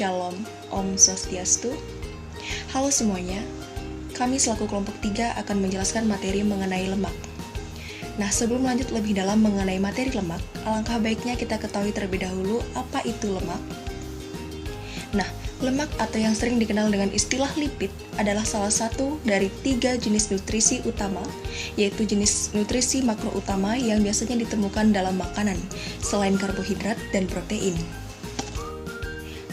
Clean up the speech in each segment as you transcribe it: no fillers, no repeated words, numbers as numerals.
Shalom, Om Swastiastu. Halo semuanya, kami selaku kelompok 3 akan menjelaskan materi mengenai lemak. Nah, sebelum lanjut lebih dalam mengenai materi lemak, alangkah baiknya kita ketahui terlebih dahulu apa itu lemak. Nah, lemak atau yang sering dikenal dengan istilah lipid adalah salah satu dari 3 jenis nutrisi utama, yaitu jenis nutrisi makro utama yang biasanya ditemukan dalam makanan, selain karbohidrat dan protein.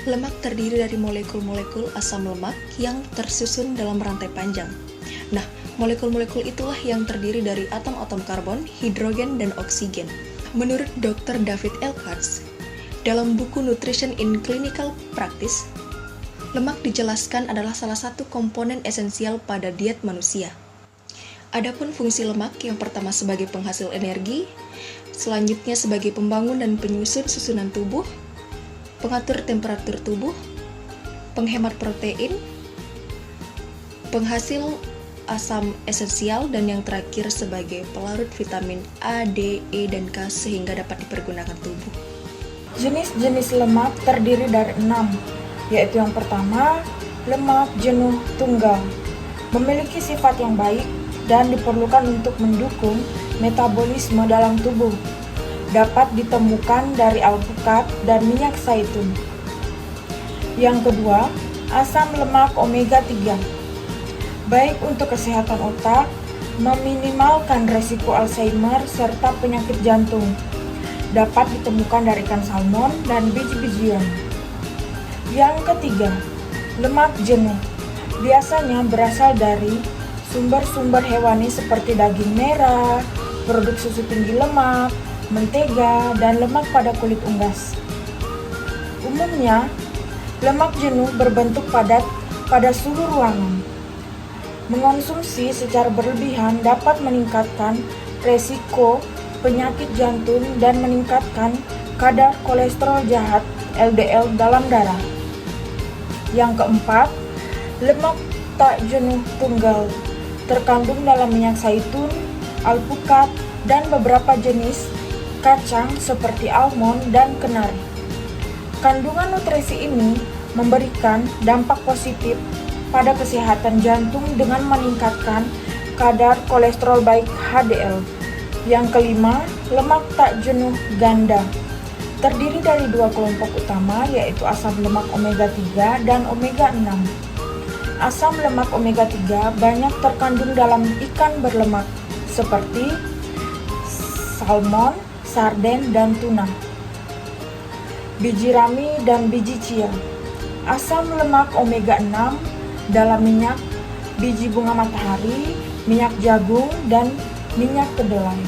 Lemak terdiri dari molekul-molekul asam lemak yang tersusun dalam rantai panjang. Nah, molekul-molekul itulah yang terdiri dari atom-atom karbon, hidrogen, dan oksigen. Menurut Dr. David L. Katz, dalam buku Nutrition in Clinical Practice, lemak dijelaskan adalah salah satu komponen esensial pada diet manusia. Adapun fungsi lemak yang pertama sebagai penghasil energi, selanjutnya sebagai pembangun dan penyusun susunan tubuh, pengatur temperatur tubuh, penghemat protein, penghasil asam esensial, dan yang terakhir sebagai pelarut vitamin A, D, E, dan K sehingga dapat dipergunakan tubuh. Jenis-jenis lemak terdiri dari 6, yaitu yang pertama, lemak jenuh tunggal. Memiliki sifat yang baik dan diperlukan untuk mendukung metabolisme dalam tubuh. Dapat ditemukan dari alpukat dan minyak zaitun. Yang kedua, asam lemak omega 3. Baik untuk kesehatan otak, meminimalkan resiko Alzheimer serta penyakit jantung. Dapat ditemukan dari ikan salmon dan biji-bijian. Yang ketiga, lemak jenuh. Biasanya berasal dari sumber-sumber hewani seperti daging merah, produk susu tinggi lemak, mentega, dan lemak pada kulit unggas. Umumnya, lemak jenuh berbentuk padat pada suhu ruangan. Mengonsumsi secara berlebihan dapat meningkatkan resiko penyakit jantung dan meningkatkan kadar kolesterol jahat LDL dalam darah. Yang keempat, lemak tak jenuh tunggal terkandung dalam minyak zaitun, alpukat, dan beberapa jenis kacang seperti almond dan kenari. Kandungan nutrisi ini memberikan dampak positif pada kesehatan jantung dengan meningkatkan kadar kolesterol baik HDL. Yang kelima, lemak tak jenuh ganda. Terdiri dari 2 kelompok utama, yaitu asam lemak omega 3 dan omega 6. Asam lemak omega 3 banyak terkandung dalam ikan berlemak seperti salmon, sarden, dan tuna, biji rami, dan biji chia. Asam lemak omega 6 dalam minyak, biji bunga matahari, minyak jagung, dan minyak kedelai.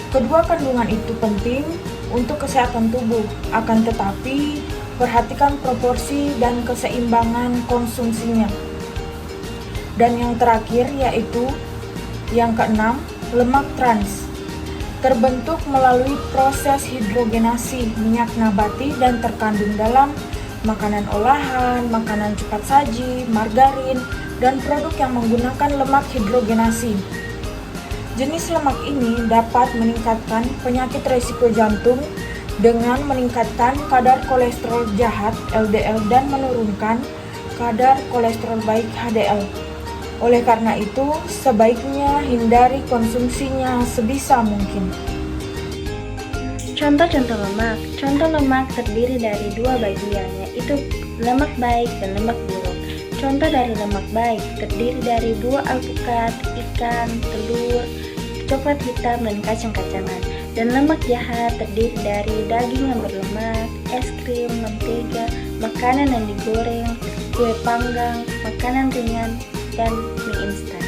Kedua kandungan itu penting untuk kesehatan tubuh, akan tetapi perhatikan proporsi dan keseimbangan konsumsinya. Dan yang terakhir yaitu yang keenam, lemak trans. Terbentuk melalui proses hidrogenasi minyak nabati dan terkandung dalam makanan olahan, makanan cepat saji, margarin, dan produk yang menggunakan lemak hidrogenasi. Jenis lemak ini dapat meningkatkan penyakit risiko jantung dengan meningkatkan kadar kolesterol jahat LDL dan menurunkan kadar kolesterol baik HDL. Oleh karena itu, sebaiknya hindari konsumsinya sebisa mungkin. Contoh-contoh lemak. Contoh lemak terdiri dari 2 bagian, yaitu lemak baik dan lemak buruk. Contoh dari lemak baik terdiri dari buah alpukat, ikan, telur, coklat hitam, dan kacang-kacangan. Dan lemak jahat terdiri dari daging yang berlemak, es krim, mentega, makanan yang digoreng, kue panggang, makanan ringan, dan mie instan.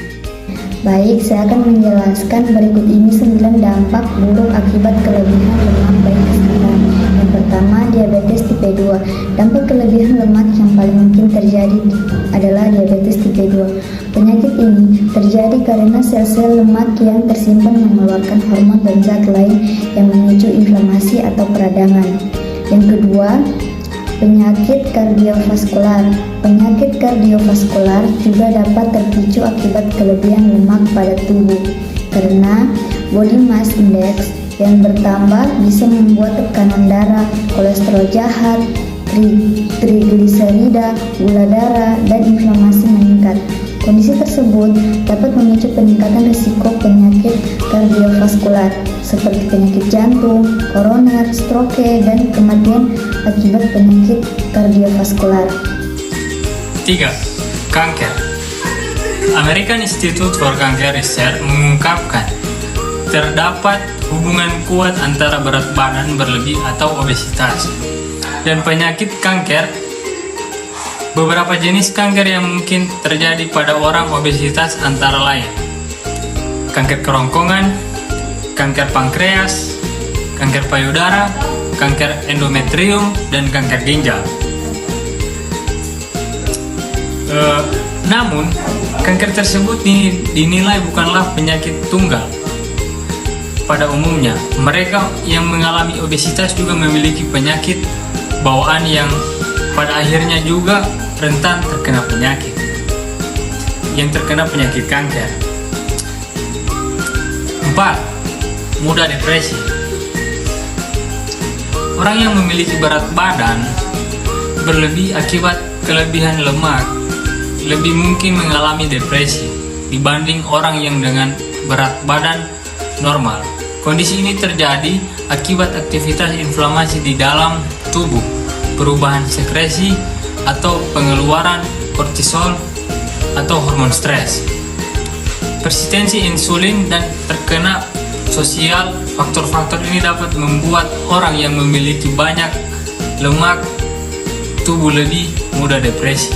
Baik, saya akan menjelaskan berikut ini 9 dampak buruk akibat kelebihan lemak baik keseluruhan. Yang pertama, diabetes tipe 2. Dampak kelebihan lemak yang paling mungkin terjadi adalah diabetes tipe 2. Penyakit ini terjadi karena sel-sel lemak yang tersimpan mengeluarkan hormon dan zat lain yang memicu inflamasi atau peradangan. Yang kedua, penyakit kardiovaskular. Penyakit kardiovaskular juga dapat terpicu akibat kelebihan lemak pada tubuh, karena body mass index yang bertambah bisa membuat tekanan darah, kolesterol jahat, trigliserida, gula darah, dan inflamasi meningkat. Kondisi tersebut dapat memicu peningkatan risiko penyakit kardiovaskular seperti penyakit jantung, koroner, stroke, dan kematian akibat penyakit kardiovaskular. 3. Kanker. American Institute for Cancer Research mengungkapkan terdapat hubungan kuat antara berat badan berlebih atau obesitas dan penyakit kanker. Beberapa jenis kanker yang mungkin terjadi pada orang obesitas antara lain kanker kerongkongan, kanker pankreas, kanker payudara, kanker endometrium, dan kanker ginjal. Namun, kanker tersebut dinilai bukanlah penyakit tunggal. Pada umumnya, mereka yang mengalami obesitas juga memiliki penyakit bawaan yang pada akhirnya juga rentan terkena penyakit. Yang terkena penyakit kanker. 4. Mudah depresi. Orang yang memiliki berat badan berlebih akibat kelebihan lemak lebih mungkin mengalami depresi dibanding orang yang dengan berat badan normal. Kondisi ini terjadi akibat aktivitas inflamasi di dalam tubuh, perubahan sekresi atau pengeluaran kortisol atau hormon stres, persistensi insulin, dan terkena sosial. Faktor-faktor ini dapat membuat orang yang memiliki banyak lemak tubuh lebih mudah depresi.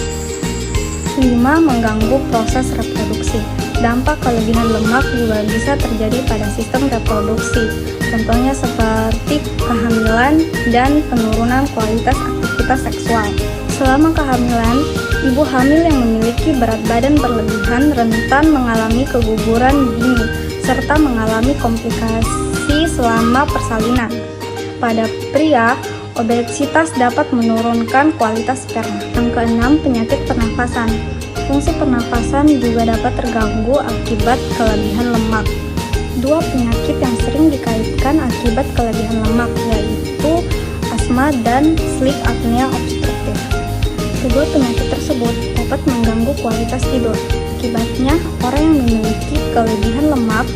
5. Mengganggu proses reproduksi. Dampak kelebihan lemak juga bisa terjadi pada sistem reproduksi, contohnya seperti kehamilan dan penurunan kualitas aktivitas seksual. Selama kehamilan, ibu hamil yang memiliki berat badan berlebihan rentan mengalami keguguran dini serta mengalami komplikasi selama persalinan. Pada pria, obesitas dapat menurunkan kualitas sperma. Yang keenam, penyakit pernafasan. Fungsi pernafasan juga dapat terganggu akibat kelebihan lemak. 2 penyakit yang sering dikaitkan akibat kelebihan lemak yaitu asma dan sleep apnea obstruktif. Kedua penyakit tersebut dapat mengganggu kualitas tidur. Akibatnya, orang yang memiliki kelebihan lemak,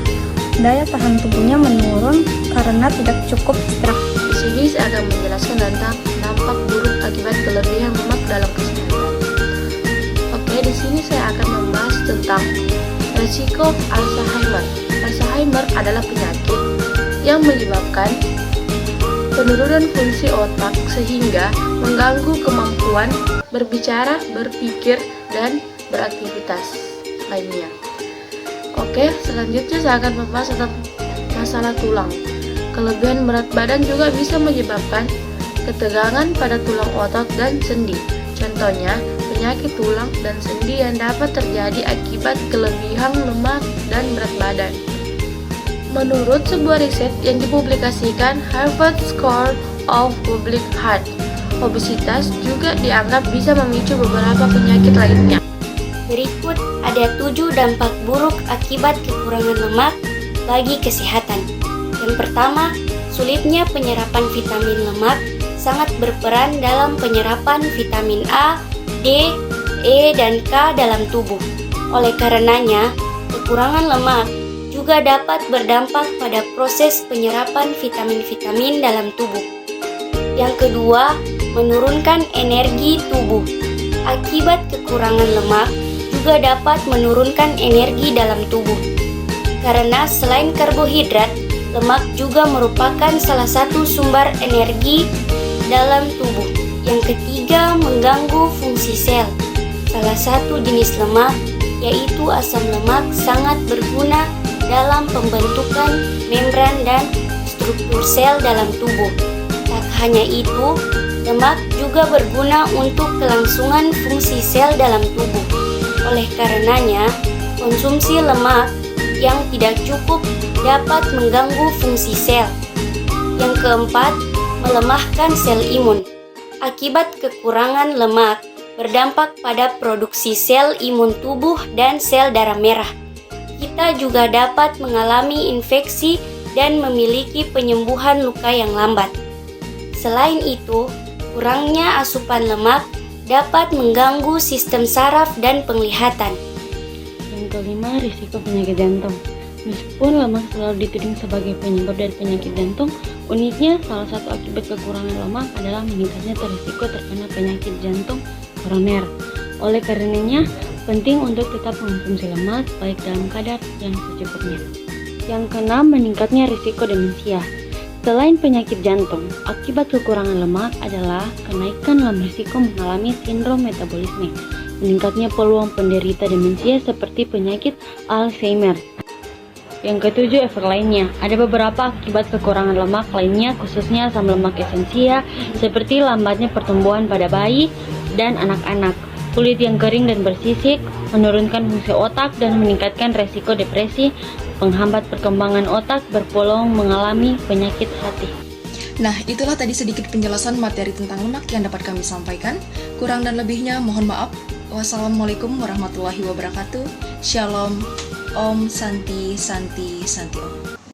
daya tahan tubuhnya menurun karena tidak cukup istirahat. Di sini saya akan menjelaskan tentang dampak buruk akibat kelebihan lemak dalam kesehatan. Oke, di sini saya akan membahas tentang resiko Alzheimer. Alzheimer adalah penyakit yang menyebabkan penurunan fungsi otak sehingga mengganggu kemampuan berbicara, berpikir, dan beraktivitas lainnya. Oke, selanjutnya saya akan membahas tentang masalah tulang. Kelebihan berat badan juga bisa menyebabkan ketegangan pada tulang otot dan sendi. Contohnya, penyakit tulang dan sendi yang dapat terjadi akibat kelebihan lemak dan berat badan. Menurut sebuah riset yang dipublikasikan Harvard School of Public Health, obesitas juga dianggap bisa memicu beberapa penyakit lainnya. Berikut ada 7 dampak buruk akibat kekurangan lemak bagi kesehatan. Yang pertama, sulitnya penyerapan vitamin lemak sangat berperan dalam penyerapan vitamin A, D, E, dan K dalam tubuh. Oleh karenanya, kekurangan lemak juga dapat berdampak pada proses penyerapan vitamin-vitamin dalam tubuh. Yang kedua, menurunkan energi tubuh. Akibat kekurangan lemak juga dapat menurunkan energi dalam tubuh. Karena selain karbohidrat, lemak juga merupakan salah satu sumber energi dalam tubuh. Yang ketiga, mengganggu fungsi sel. Salah satu jenis lemak, yaitu asam lemak, sangat berguna dalam pembentukan membran dan struktur sel dalam tubuh. Tak hanya itu, lemak juga berguna untuk kelangsungan fungsi sel dalam tubuh. Oleh karenanya, konsumsi lemak yang tidak cukup dapat mengganggu fungsi sel. Yang keempat, melemahkan sel imun. Akibat kekurangan lemak berdampak pada produksi sel imun tubuh dan sel darah merah. Kita juga dapat mengalami infeksi dan memiliki penyembuhan luka yang lambat. Selain itu, Kurangnya asupan lemak dapat mengganggu sistem saraf dan penglihatan. Yang kelima, risiko penyakit jantung. Meskipun lemak selalu dituding sebagai penyebab dari penyakit jantung, uniknya salah satu akibat kekurangan lemak adalah meningkatnya risiko terkena penyakit jantung koroner. Oleh karenanya, penting untuk tetap mengkonsumsi lemak baik dalam kadar yang secukupnya. Yang keenam, meningkatnya risiko demensia. Selain penyakit jantung, akibat kekurangan lemak adalah kenaikan dalam risiko mengalami sindrom metabolisme, meningkatnya peluang penderita demensia seperti penyakit Alzheimer. Yang ketujuh, efek lainnya. Ada beberapa akibat kekurangan lemak lainnya, khususnya asam lemak esensial, seperti lambatnya pertumbuhan pada bayi dan anak-anak, kulit yang kering dan bersisik, menurunkan fungsi otak, dan meningkatkan resiko depresi, penghambat perkembangan otak, berpeluang mengalami penyakit hati. Nah, itulah tadi sedikit penjelasan materi tentang lemak yang dapat kami sampaikan. Kurang dan lebihnya mohon maaf. Wassalamualaikum warahmatullahi wabarakatuh. Shalom. Om Santi Santi Santi Om.